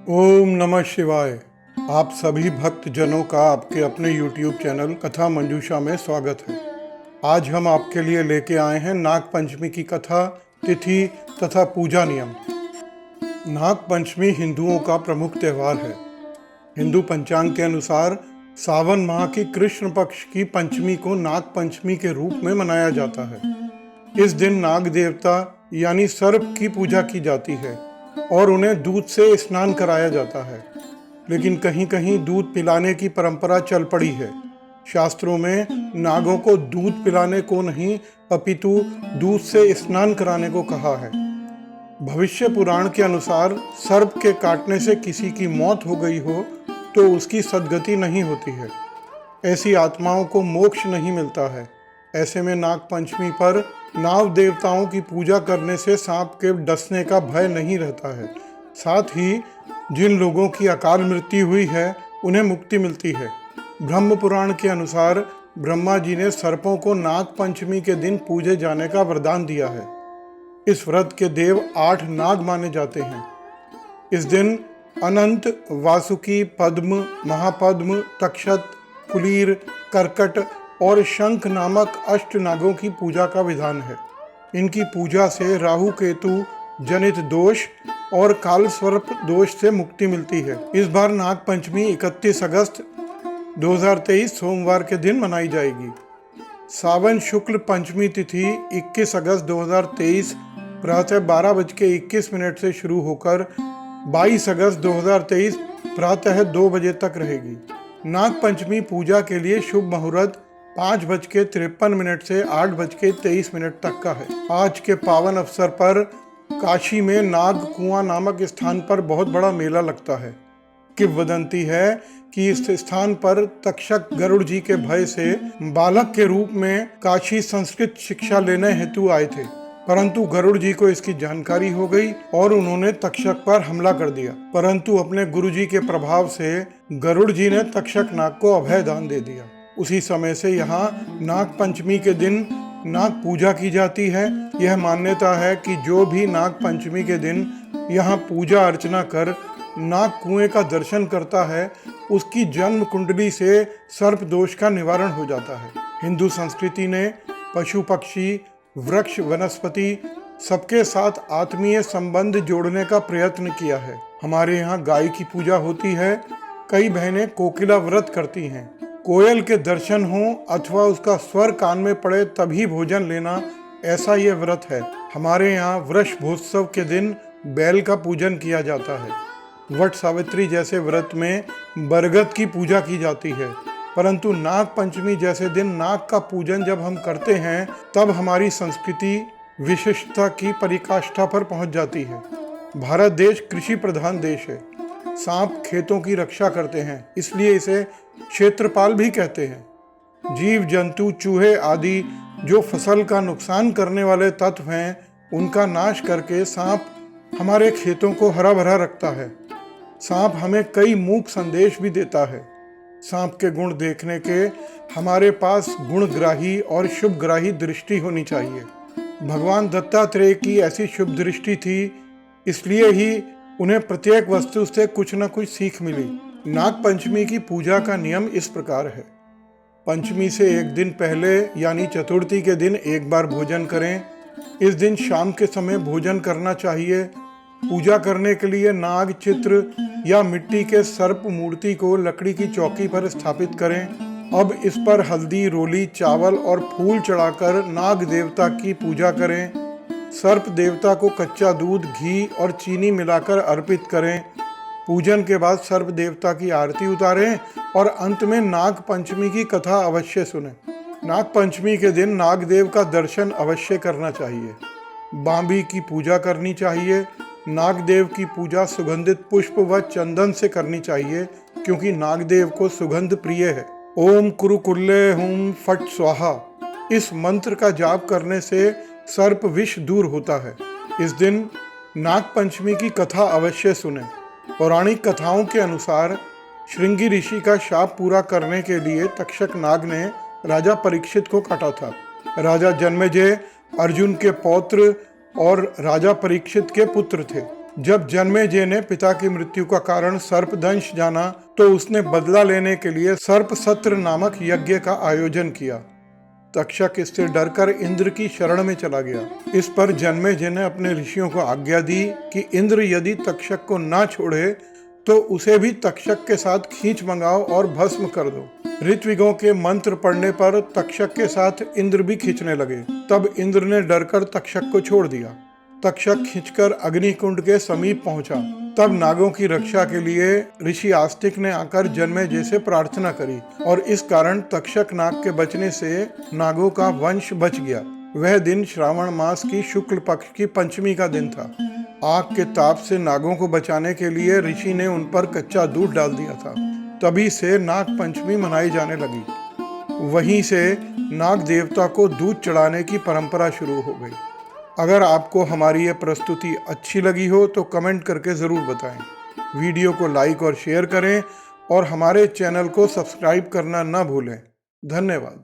ओम नमः शिवाय। आप सभी भक्त जनों का आपके अपने YouTube चैनल कथा मंजूषा में स्वागत है। आज हम आपके लिए लेके आए हैं नाग पंचमी की कथा, तिथि तथा पूजा नियम। नाग पंचमी हिंदुओं का प्रमुख त्योहार है। हिंदू पंचांग के अनुसार सावन माह की कृष्ण पक्ष की पंचमी को नाग पंचमी के रूप में मनाया जाता है। इस दिन नाग देवता यानी सर्प की पूजा की जाती है और उन्हें दूध से स्नान कराया जाता है। लेकिन कहीं कहीं दूध पिलाने की परंपरा चल पड़ी है। शास्त्रों में नागों को दूध पिलाने को नहीं अपितु दूध से स्नान कराने को कहा है। भविष्य पुराण के अनुसार सर्प के काटने से किसी की मौत हो गई हो तो उसकी सद्गति नहीं होती है। ऐसी आत्माओं को मोक्ष नहीं मिलता है। ऐसे में नाग पंचमी पर नाग देवताओं की पूजा करने से सांप के डसने का भय नहीं रहता है। साथ ही जिन लोगों की अकाल मृत्यु हुई है उन्हें मुक्ति मिलती है। ब्रह्म पुराण के अनुसार ब्रह्मा जी ने सर्पों को नाग पंचमी के दिन पूजे जाने का वरदान दिया है। इस व्रत के देव 8 नाग माने जाते हैं। इस दिन अनंत, वासुकी, पद्म, महापद्म, तक्षत, कुलीर, कर्कट और शंख नामक अष्ट नागों की पूजा का विधान है। इनकी पूजा से राहु केतु जनित दोष और काल सर्प दोष से मुक्ति मिलती है। इस बार नाग पंचमी 31 अगस्त 2023 सोमवार के दिन मनाई जाएगी। सावन शुक्ल पंचमी तिथि 21 अगस्त 2023 प्रातः 12:21 से शुरू होकर 22 अगस्त 2023 प्रातः 2 बजे तक रहेगी। नाग पंचमी पूजा के लिए शुभ मुहूर्त 5:53 से 8:23 तक का है। आज के पावन अवसर पर काशी में नाग कुआं नामक स्थान पर बहुत बड़ा मेला लगता है। किंवदंती है कि इस स्थान पर तक्षक गरुड़ जी के भय से बालक के रूप में काशी संस्कृत शिक्षा लेने हेतु आए थे, परंतु गरुड़ जी को इसकी जानकारी हो गई और उन्होंने तक्षक पर हमला कर दिया। परंतु अपने गुरु जी के प्रभाव से गरुड़ जी ने तक्षक नाग को अभय दान दे दिया। उसी समय से यहाँ नाग पंचमी के दिन नाग पूजा की जाती है। यह मान्यता है कि जो भी नाग पंचमी के दिन यहाँ पूजा अर्चना कर नाग कुएं का दर्शन करता है उसकी जन्म कुंडली से सर्प दोष का निवारण हो जाता है। हिंदू संस्कृति ने पशु पक्षी, वृक्ष, वनस्पति सबके साथ आत्मीय संबंध जोड़ने का प्रयत्न किया है। हमारे यहाँ गाय की पूजा होती है। कई बहनें कोकिला व्रत करती हैं। कोयल के दर्शन हो अथवा उसका स्वर कान में पड़े तभी भोजन लेना, ऐसा ये व्रत है। हमारे यहाँ वृषभोत्सव के दिन बैल का पूजन किया जाता है। वट सावित्री जैसे व्रत में बरगद की पूजा की जाती है। परंतु नाग पंचमी जैसे दिन नाग का पूजन जब हम करते हैं तब हमारी संस्कृति विशिष्टता की पराकाष्ठा पर पहुंच जाती है। भारत देश कृषि प्रधान देश है। सांप खेतों की रक्षा करते हैं, इसलिए इसे क्षेत्रपाल भी कहते हैं। जीव जंतु, चूहे आदि जो फसल का नुकसान करने वाले तत्व हैं उनका नाश करके सांप हमारे खेतों को हरा भरा रखता है। सांप हमें कई मूक संदेश भी देता है। सांप के गुण देखने के हमारे पास गुणग्राही और शुभग्राही दृष्टि होनी चाहिए। भगवान दत्तात्रेय की ऐसी शुभ दृष्टि थी, इसलिए ही उन्हें प्रत्येक वस्तु से कुछ न कुछ सीख मिली। नाग पंचमी की पूजा का नियम इस प्रकार है। पंचमी से एक दिन पहले यानी चतुर्थी के दिन एक बार भोजन करें। इस दिन शाम के समय भोजन करना चाहिए। पूजा करने के लिए नाग चित्र या मिट्टी के सर्प मूर्ति को लकड़ी की चौकी पर स्थापित करें। अब इस पर हल्दी, रोली, चावल और फूल चढ़ाकर नाग देवता की पूजा करें। सर्प देवता को कच्चा दूध, घी और चीनी मिलाकर अर्पित करें। पूजन के बाद सर्प देवता की आरती उतारें और अंत में नाग पंचमी की कथा अवश्य सुनें। नाग पंचमी के दिन नागदेव का दर्शन अवश्य करना चाहिए। बांबी की पूजा करनी चाहिए। नागदेव की पूजा सुगंधित पुष्प व चंदन से करनी चाहिए, क्योंकि नागदेव को सुगंध प्रिय है। ओम कुरुकुल्ले हुम फट स्वाहा, इस मंत्र का जाप करने से सर्प विष दूर होता है। इस दिन नाग पंचमी की कथा अवश्य सुनें। पौराणिक कथाओं के अनुसार श्रृंगी ऋषि का शाप पूरा करने के लिए तक्षक नाग ने राजा परीक्षित को काटा था। राजा जन्मेजय अर्जुन के पौत्र और राजा परीक्षित के पुत्र थे। जब जन्मेजय ने पिता की मृत्यु का कारण सर्पदंश जाना तो उसने बदला लेने के लिए सर्प सत्र नामक यज्ञ का आयोजन किया। तक्षक इससे डरकर इंद्र की शरण में चला गया। इस पर जन्मेजय ने अपने ऋषियों को आज्ञा दी कि इंद्र यदि तक्षक को ना छोड़े तो उसे भी तक्षक के साथ खींच मंगाओ और भस्म कर दो। ऋत्विकों के मंत्र पढ़ने पर तक्षक के साथ इंद्र भी खींचने लगे। तब इंद्र ने डरकर तक्षक को छोड़ दिया। तक्षक खींचकर अग्निकुंड के समीप पहुंचा। तब नागों की रक्षा के लिए ऋषि आस्तिक ने आकर जन्मेजय से प्रार्थना करी और इस कारण तक्षक नाग के बचने से नागों का वंश बच गया। वह दिन श्रावण मास की शुक्ल पक्ष की पंचमी का दिन था। आग के ताप से नागों को बचाने के लिए ऋषि ने उन पर कच्चा दूध डाल दिया था। तभी से नाग पंचमी मनाई जाने लगी। वहीं से नाग देवता को दूध चढ़ाने की परंपरा शुरू हो गई। अगर आपको हमारी ये प्रस्तुति अच्छी लगी हो तो कमेंट करके ज़रूर बताएं। वीडियो को लाइक और शेयर करें और हमारे चैनल को सब्सक्राइब करना न भूलें। धन्यवाद।